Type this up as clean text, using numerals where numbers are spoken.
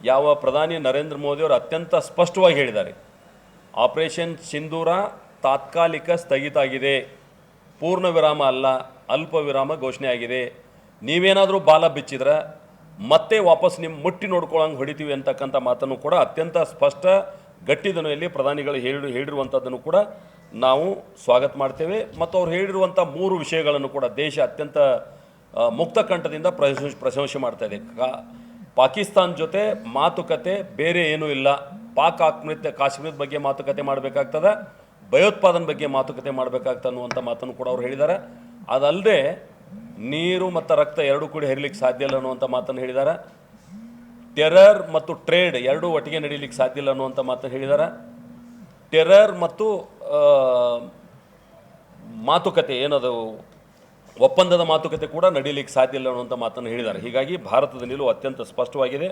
ಯಾವ ಪ್ರಧಾನಿ ನರೇಂದ್ರ ಮೋದಿಯವರು ಅತ್ಯಂತ ಸ್ಪಷ್ಟವಾಗಿ ಹೇಳಿದ್ದಾರೆ, ಆಪರೇಷನ್ ಸಿಂಧೂರ ತಾತ್ಕಾಲಿಕ ಸ್ಥಗಿತ ಆಗಿದೆ, ಪೂರ್ಣ ವಿರಾಮ ಅಲ್ಲ, ಅಲ್ಪ ವಿರಾಮ ಘೋಷಣೆ ಆಗಿದೆ. ನೀವೇನಾದರೂ ಬಾಲ ಬಿಚ್ಚಿದ್ರೆ ಮತ್ತೆ ವಾಪಸ್ ನಿಮ್ಮ ಮುಟ್ಟಿ ನೋಡ್ಕೊಳ್ಳೋಂಗೆ ಹೊಡಿತೀವಿ ಅಂತಕ್ಕಂಥ ಮಾತನ್ನು ಕೂಡ ಅತ್ಯಂತ ಸ್ಪಷ್ಟ ಗಟ್ಟಿದನೆಯಲ್ಲಿ ಪ್ರಧಾನಿಗಳು ಹೇಳಿರುವಂಥದ್ದನ್ನು ಕೂಡ ನಾವು ಸ್ವಾಗತ ಮಾಡ್ತೇವೆ. ಮತ್ತು ಅವ್ರು ಹೇಳಿರುವಂಥ 3 ವಿಷಯಗಳನ್ನು ಕೂಡ ದೇಶ ಅತ್ಯಂತ ಮುಕ್ತ ಕಂಠದಿಂದ ಪ್ರಶಂಸೆ ಮಾಡ್ತಾ ಇದೆ. ಪಾಕಿಸ್ತಾನ ಜೊತೆ ಮಾತುಕತೆ ಬೇರೆ ಏನೂ ಇಲ್ಲ, ಪಾಕ್ ಆಕ್ರಮಿತ ಕಾಶ್ಮೀರದ ಬಗ್ಗೆ ಮಾತುಕತೆ ಮಾಡಬೇಕಾಗ್ತದೆ, ಭಯೋತ್ಪಾದನೆ ಬಗ್ಗೆ ಮಾತುಕತೆ ಮಾಡಬೇಕಾಗ್ತದೆ ಅನ್ನುವಂಥ ಮಾತನ್ನು ಕೂಡ ಅವ್ರು ಹೇಳಿದ್ದಾರೆ. ಅದಲ್ಲದೆ ನೀರು ಮತ್ತು ರಕ್ತ ಎರಡೂ ಕೂಡಿ ಹರಿಲಿಕ್ಕೆ ಸಾಧ್ಯ ಇಲ್ಲ ಅನ್ನುವಂಥ ಮಾತನ್ನು ಹೇಳಿದ್ದಾರೆ. ಟೆರರ್ ಮತ್ತು ಟ್ರೇಡ್ ಎರಡೂ ಒಟ್ಟಿಗೆ ನಡೀಲಿಕ್ಕೆ ಸಾಧ್ಯ ಇಲ್ಲ ಅನ್ನುವಂಥ ಮಾತನ್ನು ಹೇಳಿದ್ದಾರೆ. ಟೆರರ್ ಮತ್ತು ಮಾತುಕತೆ ಏನದು ಒಪ್ಪಂದದ ಮಾತುಕತೆ ಕೂಡ ನಡೀಲಿಕ್ಕೆ ಸಾಧ್ಯ ಇಲ್ಲ ಅನ್ನುವಂಥ ಮಾತನ್ನು ಹೇಳಿದ್ದಾರೆ. ಹೀಗಾಗಿ ಭಾರತದ ನಿಲುವು ಅತ್ಯಂತ ಸ್ಪಷ್ಟವಾಗಿದೆ.